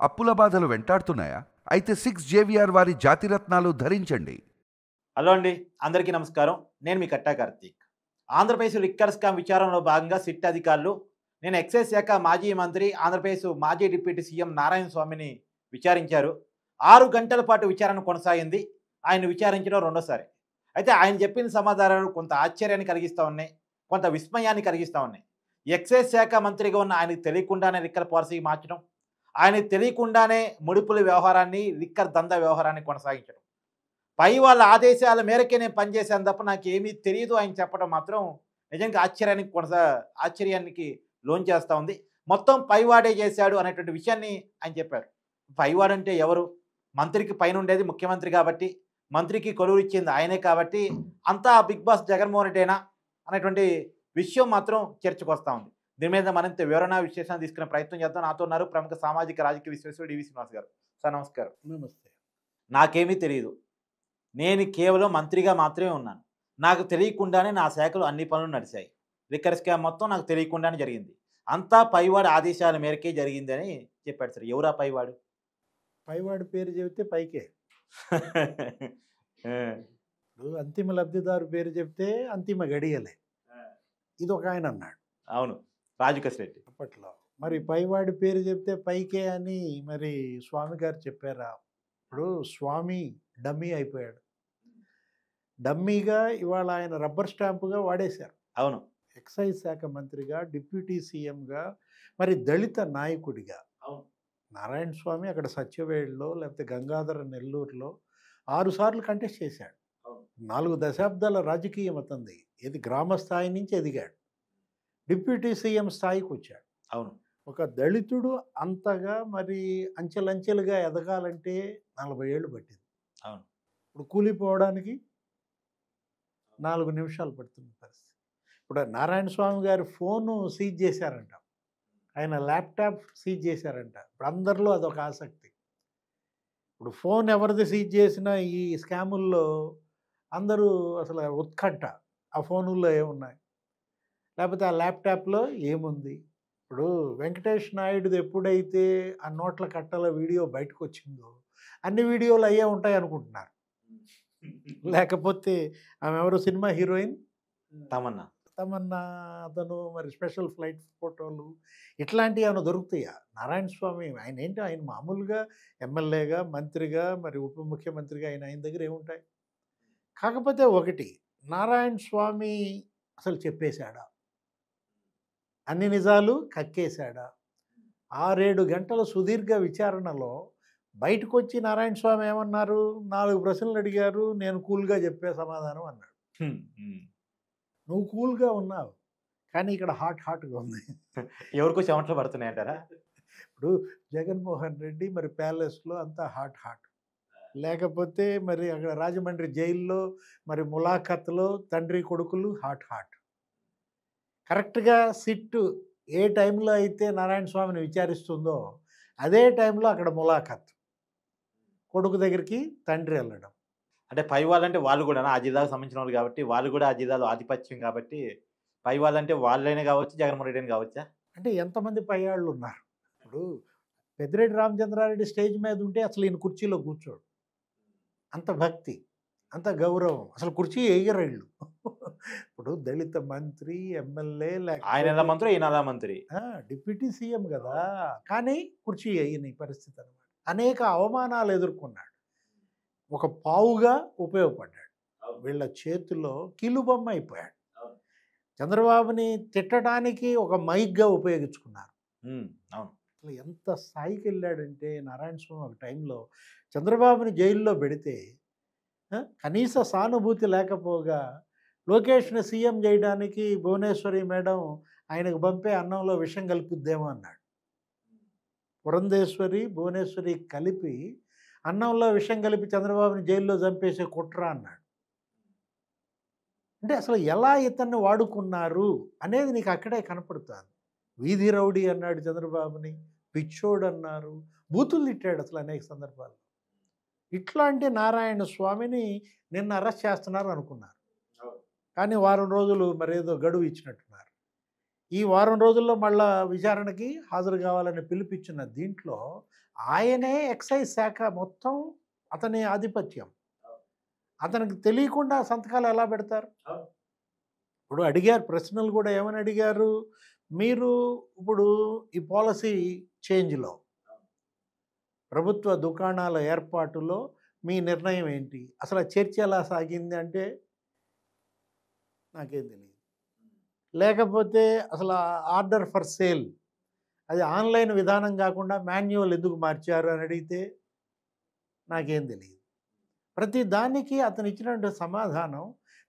అప్పుల బాధలు వెంటాడుతున్నాయా? అయితే 6 JVR వారి జాతిరత్నాలు ధరించండి. హలో అండి, అందరికీ నమస్కారం. నేను మీ కట్టా కార్తీక్. ఆంధ్రప్రదేశ్ లిక్కర్ స్కామ్ విచారణలో భాగంగా సిట్ అధికారులు నేను ఎక్సైజ్ శాఖ మాజీ మంత్రి, ఆంధ్రప్రదేశ్ మాజీ డిప్యూటీ సీఎం నారాయణ స్వామిని విచారించారు. 6 గంటల పాటు విచారణ కొనసాగింది. ఆయన విచారించడం రెండోసారి. అయితే ఆయన చెప్పిన సమాధానాలు కొంత ఆశ్చర్యాన్ని కలిగిస్తూ ఉన్నాయి, కొంత విస్మయాన్ని కలిగిస్తూ ఉన్నాయి. ఎక్సైజ్ శాఖ మంత్రిగా ఉన్న ఆయనకు తెలియకుండానే లిక్కర్ పాలసీ మార్చడం, ఆయనకు తెలియకుండానే ముడుపుల వ్యవహారాన్ని, లిక్కర్ దందా వ్యవహారాన్ని కొనసాగించడం, పై వాళ్ళ ఆదేశాల మేరకే నేను పనిచేశాను తప్ప నాకేమీ తెలియదు ఆయన చెప్పడం మాత్రం నిజంగా ఆశ్చర్యానికి లోన్ చేస్తూ ఉంది. మొత్తం పైవాడే చేశాడు అనేటువంటి విషయాన్ని ఆయన చెప్పారు. పైవాడంటే ఎవరు? మంత్రికి పైన ఉండేది ముఖ్యమంత్రి కాబట్టి, మంత్రికి కొలువు ఇచ్చింది ఆయనే కాబట్టి అంతా బిగ్ బాస్ జగన్మోహన్ రెడ్డేనా అనేటువంటి విషయం మాత్రం చర్చకు వస్తూ ఉంది. దీని మీద మరింత వివరణ విశ్లేషణ తీసుకునే ప్రయత్నం చేద్దాం. నాతో ఉన్నారు ప్రముఖ సామాజిక రాజకీయ విశ్లేషకుడు డివి శ్రీనివాస్ గారు. సార్ నమస్కారం. నమస్తే. నాకేమీ తెలియదు, నేను కేవలం మంత్రిగా మాత్రమే ఉన్నాను, నాకు తెలియకుండానే నా శాఖలో అన్ని పనులు నడిచాయి, లిక్కర్ స్కామ్ మొత్తం నాకు తెలియకుండానే జరిగింది, అంతా పైవాడి ఆదేశాల మేరకే జరిగిందని చెప్పాడు. సార్ ఎవరా పైవాడు? పైవాడి పేరు చెబితే పైకే. ఇప్పుడు అంతిమ లబ్ధిదారు పేరు చెప్తే అంతిమ గడియలే. ఇది ఒక ఆయన అన్నాడు. అవును, రాజకేష్ రెడ్డి అప్పట్లో. మరి పైవాడి పేరు చెప్తే పైకే అని మరి స్వామి గారు చెప్పారా? ఇప్పుడు స్వామి డమ్మీ అయిపోయాడు. డమ్మీగా ఇవాళ ఆయన రబ్బర్ స్టాంపుగా వాడేశారు. అవును, ఎక్సైజ్ శాఖ మంత్రిగా, డిప్యూటీ సీఎంగా, మరి దళిత నాయకుడిగా. అవును. నారాయణ స్వామి అక్కడ సత్యవేడులో లేకపోతే గంగాధర నెల్లూరులో 6 సార్లు కంటెస్ట్ చేశాడు. 4 దశాబ్దాల రాజకీయం అతంది. ఇది గ్రామ స్థాయి నుంచి ఎదిగాడు, డిప్యూటీ సీఎం స్థాయికి వచ్చాడు. అవును. ఒక దళితుడు అంతగా మరి అంచెలంచెలుగా ఎదగాలంటే 40 ఏళ్ళు పట్టింది. అవును. ఇప్పుడు కూలిపోవడానికి 4 నిమిషాలు పడుతున్న పరిస్థితి. ఇప్పుడు నారాయణ స్వామి గారి ఫోను సీజ్ చేశారంట, ఆయన ల్యాప్టాప్ సీజ్ చేశారంట. ఇప్పుడు అందరిలో అదొక ఆసక్తి. ఇప్పుడు ఫోన్ ఎవరిది సీజ్ చేసినా ఈ స్కాముల్లో అందరూ అసలు ఉత్కంఠ, ఆ ఫోనుల్లో ఏమున్నాయి, లేకపోతే ఆ ల్యాప్టాప్లో ఏముంది. ఇప్పుడు వెంకటేష్ నాయుడుది ఎప్పుడైతే ఆ నోట్ల కట్టల వీడియో బయటకు వచ్చిందో అన్ని వీడియోలు అయ్యే ఉంటాయి అనుకుంటున్నారు. లేకపోతే ఆమె ఎవరు, సినిమా హీరోయిన్ తమన్నా, అతను మరి స్పెషల్ ఫ్లైట్ ఫోటోలు ఇట్లాంటివి ఏమైనా దొరుకుతాయా? నారాయణ స్వామి ఆయన ఏంటి, ఆయన మామూలుగా ఎమ్మెల్యేగా, మంత్రిగా, మరి ఉప ముఖ్యమంత్రిగా ఆయన దగ్గర ఏముంటాయి? కాకపోతే ఒకటి, నారాయణ స్వామి అసలు చెప్పేశాడా? అన్ని నిజాలు కక్కేశాడా? 6-7 గంటల సుదీర్ఘ విచారణలో బయటకు వచ్చి నారాయణ స్వామి ఏమన్నారు? 4 ప్రశ్నలు అడిగారు, నేను కూల్గా చెప్పే సమాధానం అన్నాడు. నువ్వు కూల్గా ఉన్నావు, కానీ ఇక్కడ హాట్గా ఉంది. ఎవరికో చెమటలు పడుతున్నాయంటారా? ఇప్పుడు జగన్మోహన్ రెడ్డి మరి ప్యాలెస్లో అంతా హాట్, లేకపోతే మరి అక్కడ రాజమండ్రి జైల్లో మరి ములాఖత్లో తండ్రి కొడుకులు హాట్. కరెక్ట్గా సిట్టు ఏ టైంలో అయితే నారాయణ స్వామిని విచారిస్తుందో అదే టైంలో అక్కడ ములాఖత్, కొడుకు దగ్గరికి తండ్రి వెళ్ళడం. అంటే పై వాళ్ళంటే వాళ్ళు కూడా ఆ జిల్లాకు సంబంధించిన వాళ్ళు కాబట్టి, వాళ్ళు కూడా ఆ జిల్లాలో ఆధిపత్యం కాబట్టి పై వాళ్ళంటే వాళ్ళైనా కావచ్చు, జగన్మోహన్ రెడ్డి అని కావచ్చా? అంటే ఎంతమంది పైవాళ్ళు ఉన్నారు? ఇప్పుడు పెద్దిరెడ్డి రామచంద్రారెడ్డి స్టేజ్ మీద ఉంటే అసలు ఈయన కుర్చీలో కూర్చోడు. అంత భక్తి, అంత గౌరవం, అసలు కుర్చీ ఎయ్యరేళ్ళు. ఇప్పుడు దళిత మంత్రి, ఎమ్మెల్యే, ఆయన ఎలా మంత్రి, ఈయన ఎలా మంత్రి, డిప్యూటీ సీఎం కదా, కానీ కుర్చీ ఎయ్యని పరిస్థితి అనమాట. అనేక అవమానాలు ఎదుర్కొన్నాడు, ఒక పావుగా ఉపయోగపడ్డాడు, వీళ్ళ చేతిలో కీలుబొమ్మ అయిపోయాడు. చంద్రబాబుని తిట్టడానికి ఒక మైక్గా ఉపయోగించుకున్నారు. అవును. అసలు ఎంత స్థాయికి వెళ్ళాడంటే నారాయణ స్వామి ఒక టైంలో చంద్రబాబుని జైల్లో పెడితే కనీస సానుభూతి లేకపోగా లోకేష్ని సీఎం చేయడానికి భువనేశ్వరి మేడం ఆయనకు పంపే అన్నంలో విషం కలుపుద్దేమో అన్నాడు. పురంధేశ్వరి, భువనేశ్వరి కలిపి అన్నంలో విషం కలిపి చంద్రబాబుని జైల్లో చంపేసే కుట్ర అన్నాడు. అంటే అసలు ఎలా ఇతన్ని వాడుకున్నారు అనేది నీకు అక్కడే కనపడుతుంది. వీధి రౌడీ అన్నాడు చంద్రబాబుని, పిచ్చోడు అన్నారు, బూతులు తిట్టాడు అసలు అనేక సందర్భాల్లో. ఇట్లాంటి నారాయణ స్వామిని నిన్న అరెస్ట్ చేస్తున్నారు అనుకున్నారు, కానీ వారం రోజులు మరేదో గడువు ఇచ్చినట్టున్నారు. ఈ వారం రోజుల్లో మళ్ళా విచారణకి హాజరు కావాలని పిలిపించిన దీంట్లో ఆయనే ఎక్సైజ్ శాఖ మొత్తం అతని ఆధిపత్యం. అతనికి తెలియకుండా సంతకాలు ఎలా పెడతారు? ఇప్పుడు అడిగారు ప్రశ్నలు కూడా, ఏమని అడిగారు, మీరు ఇప్పుడు ఈ పాలసీ చేంజ్లో ప్రభుత్వ దుకాణాల ఏర్పాటులో మీ నిర్ణయం ఏంటి, అసలు ఆ చర్చ ఎలా సాగింది అంటే నాకేం తెలియదు. లేకపోతే అసలు ఆర్డర్ ఫర్ సేల్ అది ఆన్లైన్ విధానం కాకుండా మాన్యువల్ ఎందుకు మార్చారు అని అడిగితే నాకేం తెలియదు. ప్రతి దానికి అతను ఇచ్చినటువంటి సమాధానం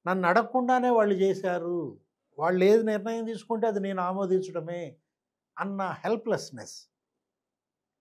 నన్ను అడగకుండానే వాళ్ళు చేశారు, వాళ్ళు ఏది నిర్ణయం తీసుకుంటే అది నేను ఆమోదించడమే అన్న హెల్ప్లెస్నెస్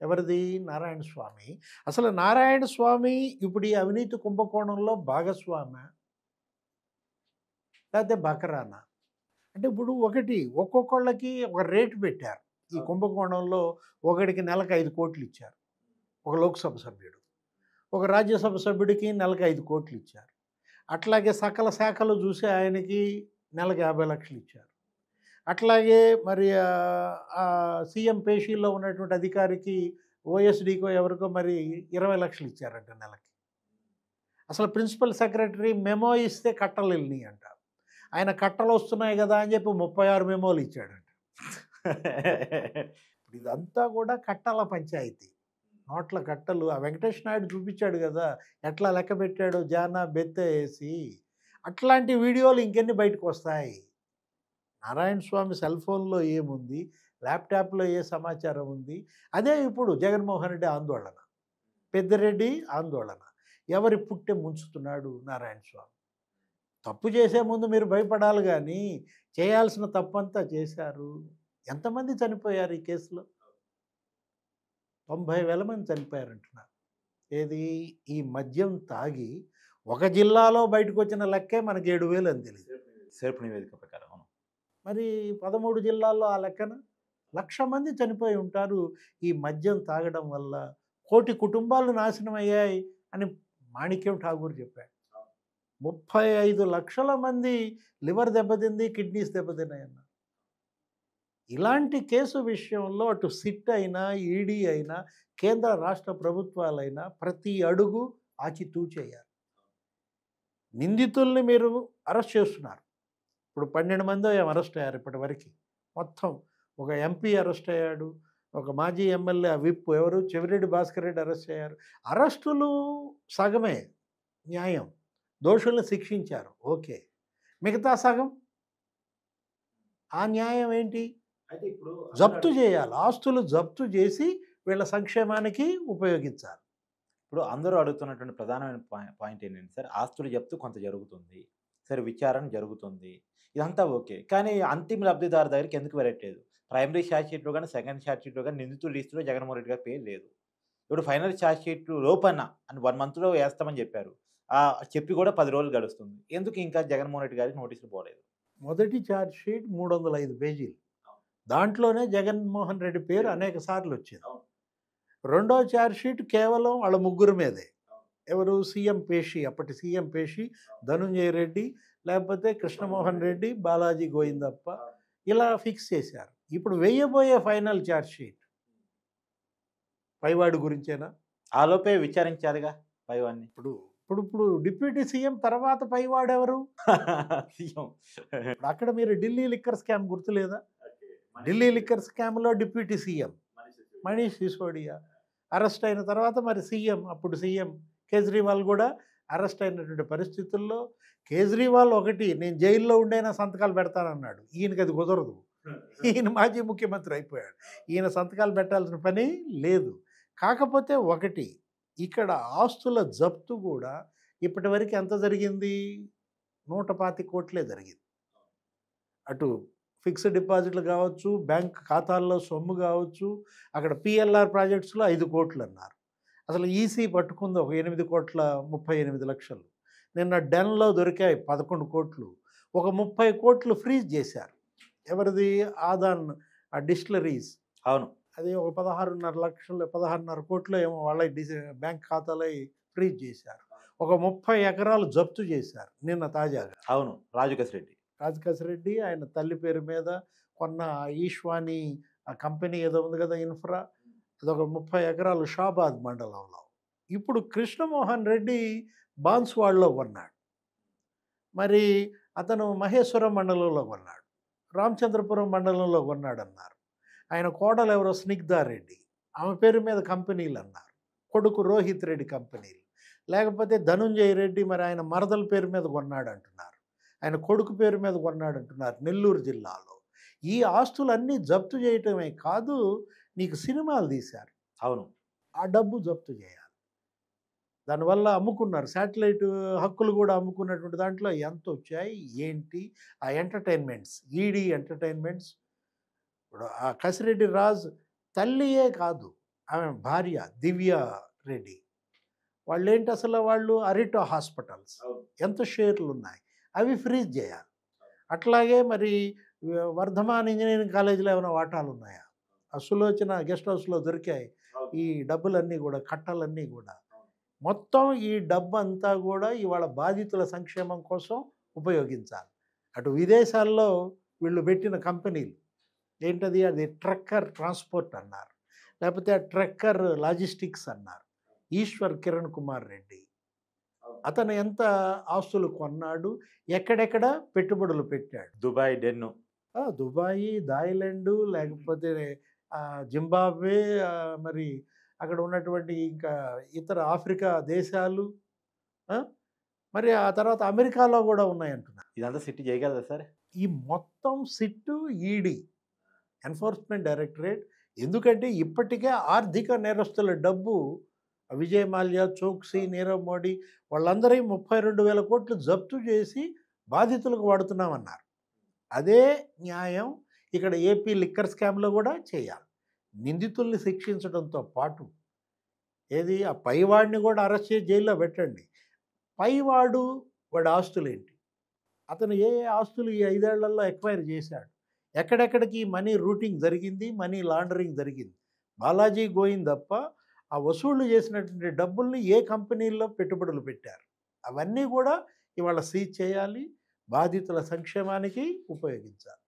ఎవరిది? నారాయణ స్వామి. అసలు నారాయణ స్వామి ఇప్పుడు ఈ అవినీతి కుంభకోణంలో భాగస్వామి లేకపోతే బకరానా అంటే ఇప్పుడు ఒకటి ఒక్కొక్కళ్ళకి ఒక రేటు పెట్టారు. ఈ కుంభకోణంలో ఒకడికి నెలకు 5 కోట్లు ఇచ్చారు, ఒక లోక్సభ సభ్యుడు. ఒక రాజ్యసభ సభ్యుడికి నెలకు 5 కోట్లు ఇచ్చారు. అట్లాగే సకల శాఖలు చూసి ఆయనకి నెలకు 50 లక్షలు ఇచ్చారు. అట్లాగే మరి సీఎం పేషీలో ఉన్నటువంటి అధికారికి ఓఎస్డీకో ఎవరికో మరి 20 లక్షలు ఇచ్చారంట నెలకి. అసలు ప్రిన్సిపల్ సెక్రటరీ మెమో ఇస్తే కట్టలు వెళ్ళినాయి అంట. ఆయన కట్టలు వస్తున్నాయి కదా అని చెప్పి 36 మెమోలు ఇచ్చాడంట. ఇప్పుడు ఇదంతా కూడా కట్టల పంచాయతీ, నోట్ల కట్టలు. ఆ వెంకటేష్ నాయుడు చూపించాడు కదా ఎట్లా లెక్క పెట్టాడు, జానా బెత్త వేసి. అట్లాంటి వీడియోలు ఇంకెన్ని బయటకు వస్తాయి? నారాయణ స్వామి సెల్ ఫోన్లో ఏముంది, ల్యాప్టాప్లో ఏ సమాచారం ఉంది, అదే ఇప్పుడు జగన్మోహన్ రెడ్డి ఆందోళన, పెద్దిరెడ్డి ఆందోళన. ఎవరి పుట్టె ముంచుతున్నాడు నారాయణ స్వామి? తప్పు చేసే ముందు మీరు భయపడాలి, కానీ చేయాల్సిన తప్పంతా చేశారు. ఎంతమంది చనిపోయారు ఈ కేసులో? 90,000 మంది చనిపోయారంటున్నారు. ఏది? ఈ మద్యం తాగి ఒక జిల్లాలో బయటకు వచ్చిన లెక్కే మనకి 7,000 అని తెలియదు సేర్పు నివేదిక ప్రకారం. మరి 13 జిల్లాల్లో ఆ లెక్కన 1,00,000 మంది చనిపోయి ఉంటారు ఈ మద్యం తాగడం వల్ల. 1,00,000 కుటుంబాలు నాశనం అయ్యాయి అని మాణిక్యం ఠాగూర్ చెప్పాడు. 35 లక్షల మంది లివర్ దెబ్బతింది, కిడ్నీస్ దెబ్బతిన్నాయన్నారు. ఇలాంటి కేసు విషయంలో అటు సిట్ అయినా, ఈడీ అయినా, కేంద్ర రాష్ట్ర ప్రభుత్వాలైనా ప్రతి అడుగు ఆచితూచేయాలి. నిందితుల్ని మీరు అరెస్ట్ చేస్తున్నారు. ఇప్పుడు 12 మంది అరెస్ట్ అయ్యారు ఇప్పటి వరకు. మొత్తం ఒక ఎంపీ అరెస్ట్ అయ్యాడు, ఒక మాజీ ఎమ్మెల్యే విప్ ఎవరు చెవిరెడ్డి భాస్కర్ రెడ్డి అరెస్ట్ అయ్యారు. అరెస్టులు సగమే న్యాయం, దోషులను శిక్షించారు, ఓకే. మిగతా సగం ఆ న్యాయం ఏంటి? అయితే ఇప్పుడు జప్తు చేయాలి, ఆస్తులు జప్తు చేసి వీళ్ళ సంక్షేమానికి ఉపయోగించాలి. ఇప్పుడు అందరూ అడుగుతున్నటువంటి ప్రధానమైన పాయింట్ ఏంటంటే సార్, ఆస్తులు జప్తు కొంత జరుగుతుంది, సరే విచారణ జరుగుతుంది, ఇదంతా ఓకే. కానీ అంతిమ లబ్ధిదారు దగ్గరికి ఎందుకు వెళ్ళట్లేదు? ప్రైమరీ ఛార్జ్ షీట్లో కానీ సెకండ్ ఛార్జ్ షీట్లో కానీ నిందితుల లిస్టులో జగన్మోహన్ రెడ్డి గారి పేరు లేదు. ఇప్పుడు ఫైనల్ ఛార్జ్ షీట్ లోపన్న అని 1 మంత్లో వేస్తామని చెప్పారు. చెప్పి కూడా 10 రోజులు గడుస్తుంది. ఎందుకు ఇంకా జగన్మోహన్ రెడ్డి గారికి నోటీసులు పోలేదు? మొదటి ఛార్జ్ షీట్ 305 పేజీలు, దాంట్లోనే జగన్మోహన్ రెడ్డి పేరు అనేక సార్లు వచ్చింది. రెండో ఛార్జ్ షీట్ కేవలం వాళ్ళ ముగ్గురు మీదే. ఎవరు? సీఎం పేషి, అప్పటి సీఎం పేషి, ధనుంజయ రెడ్డి, లేకపోతే కృష్ణమోహన్ రెడ్డి, బాలాజీ గోవిందప్ప, ఇలా ఫిక్స్ చేశారు. ఇప్పుడు వేయబోయే ఫైనల్ ఛార్జ్ షీట్ పైవాడి గురించేనా? ఆలోపే విచారించారుగా పైవాడిని. ఇప్పుడు ఇప్పుడు ఇప్పుడు డిప్యూటీ సీఎం తర్వాత పైవాడు ఎవరు? సీఎం. ఇప్పుడు అక్కడ మీరు ఢిల్లీ లిక్కర్ స్కామ్ గుర్తులేదా? ఢిల్లీ లిక్కర్ స్కామ్లో deputy CM Manish Sisodia arrest అయిన తర్వాత మరి సీఎం, అప్పుడు సీఎం కేజ్రీవాల్ కూడా అరెస్ట్ అయినటువంటి పరిస్థితుల్లో కేజ్రీవాల్ ఒకటి, నేను జైల్లో ఉండైనా సంతకాలు పెడతానన్నాడు. ఈయనకి అది కుదరదు, ఈయన మాజీ ముఖ్యమంత్రి అయిపోయాడు, ఈయన సంతకాలు పెట్టాల్సిన పని లేదు. కాకపోతే ఒకటి, ఇక్కడ ఆస్తుల జప్తు కూడా ఇప్పటి వరకు ఎంత జరిగింది? 125 కోట్లే జరిగింది. అటు ఫిక్స్డ్ డిపాజిట్లు కావచ్చు, బ్యాంక్ ఖాతాల్లో సొమ్ము కావచ్చు, అక్కడ పిఎల్ఆర్ ప్రాజెక్ట్స్లో 5 కోట్లు అన్నారు. అసలు ఈసీ పట్టుకుంది ఒక 8,38,00,000. నిన్న డెన్లో దొరికాయి 11 కోట్లు. ఒక 30 కోట్లు ఫ్రీజ్ చేశారు. ఎవరిది? ఆదాన్ డిస్టిలరీస్. అవును, అది ఒక 16,500 కోట్లు ఏమో వాళ్ళ బ్యాంక్ ఖాతాలో ఫ్రీజ్ చేశారు. ఒక 30 ఎకరాలు జప్తు చేశారు నిన్న తాజాగా. అవును, రాజకేశ్ రెడ్డి ఆయన తల్లి పేరు మీద కొన్న ఈశ్వాని ఆ కంపెనీ ఏదో ఉంది కదా ఇన్ఫ్రా, అదొక 30 ఎకరాలు షాబాద్ మండలంలో. ఇప్పుడు కృష్ణమోహన్ రెడ్డి బాన్స్వాడలో కొన్నాడు, మరి అతను మహేశ్వరం మండలంలో కొన్నాడు, రామచంద్రపురం మండలంలో కొన్నాడన్నారు. ఆయన కోడలు ఎవరో స్నిగ్ధారెడ్డి, ఆమె పేరు మీద కంపెనీలు అన్నారు. కొడుకు రోహిత్ రెడ్డి కంపెనీలు, లేకపోతే ధనుంజయ రెడ్డి మరి ఆయన మరదల పేరు మీద కొన్నాడు అంటున్నారు, ఆయన కొడుకు పేరు మీద కొన్నాడు అంటున్నారు నెల్లూరు జిల్లాలో. ఈ ఆస్తులన్నీ జప్తు చేయటమే కాదు, నీకు సినిమాలు తీశారు, అవును, ఆ డబ్బు జప్తు చేయాలి. దానివల్ల అమ్ముకున్నారు, శాటిలైట్ హక్కులు కూడా అమ్ముకున్నటువంటి దాంట్లో ఎంత వచ్చాయి ఏంటి. ఆ ఎంటర్టైన్మెంట్స్, ఈడీ ఎంటర్టైన్మెంట్స్, ఇప్పుడు ఆ కసిరెడ్డి రాజ్ తల్లియే కాదు, ఆమె భార్య దివ్య రెడ్డి, వాళ్ళు ఏంటి అసలు, వాళ్ళు అరిటో హాస్పిటల్స్ ఎంత షేర్లు ఉన్నాయి అవి ఫ్రీజ్ చేయాలి. అట్లాగే మరి వర్ధమాన్ ఇంజనీరింగ్ కాలేజీలో ఏమైనా వాటాలు ఉన్నాయా, ఆ సులోచన గెస్ట్ హౌస్లో దొరికాయి ఈ డబ్బులన్నీ కూడా, కట్టలన్నీ కూడా. మొత్తం ఈ డబ్బు అంతా కూడా ఇవాళ బాధితుల సంక్షేమం కోసం ఉపయోగించాలి. అటు విదేశాల్లో వీళ్ళు పెట్టిన కంపెనీలు ఏంటది, అది ట్రక్కర్ ట్రాన్స్పోర్ట్ అన్నారు, లేకపోతే ఆ ట్రక్కర్ లాజిస్టిక్స్ అన్నారు. ఈశ్వర్ కిరణ్ కుమార్ రెడ్డి అతను ఎంత ఆస్తులు కొన్నాడు, ఎక్కడెక్కడ పెట్టుబడులు పెట్టాడు. దుబాయ్ డెన్ను, దుబాయి, థాయిలాండ్, లేకపోతే జింబాబ్వే, మరి అక్కడ ఉన్నటువంటి ఇంకా ఇతర ఆఫ్రికా దేశాలు, మరి ఆ తర్వాత అమెరికాలో కూడా ఉన్నాయంటున్నారు. ఇదంతా సిట్ చేయగలదా సార్? ఈ మొత్తం సిట్టు, ఈడీ, ఎన్ఫోర్స్మెంట్ డైరెక్టరేట్. ఎందుకంటే ఇప్పటికే ఆర్థిక నేరస్తుల డబ్బు విజయ్ మాల్యా, చోక్సీ, నీరవ్ మోడీ వాళ్ళందరి 32,000 కోట్లు జప్తు చేసి బాధితులకు వాడుతున్నామన్నారు. అదే న్యాయం ఇక్కడ ఏపీ లిక్కర్ స్కామ్లో కూడా చేయాలి. నిందితుల్ని శిక్షించడంతో పాటు ఏది ఆ పైవాడిని కూడా అరెస్ట్ చేసి జైల్లో పెట్టండి. పైవాడు వాడి ఆస్తులేంటి, అతను ఏ ఆస్తులు ఈ 5 ఏళ్లలో ఎక్వైర్ చేశాడు, ఎక్కడెక్కడికి మనీ రూటింగ్ జరిగింది, మనీ లాండరింగ్ జరిగింది, బాలాజీ గోయింగ్ తప్ప ఆ వసూళ్లు చేసినటువంటి డబ్బుల్ని ఏ కంపెనీల్లో పెట్టుబడులు పెట్టారు అవన్నీ కూడా ఇవాళ సీజ్ చేయాలి, బాధితుల సంక్షేమానికి ఉపయోగించాలి.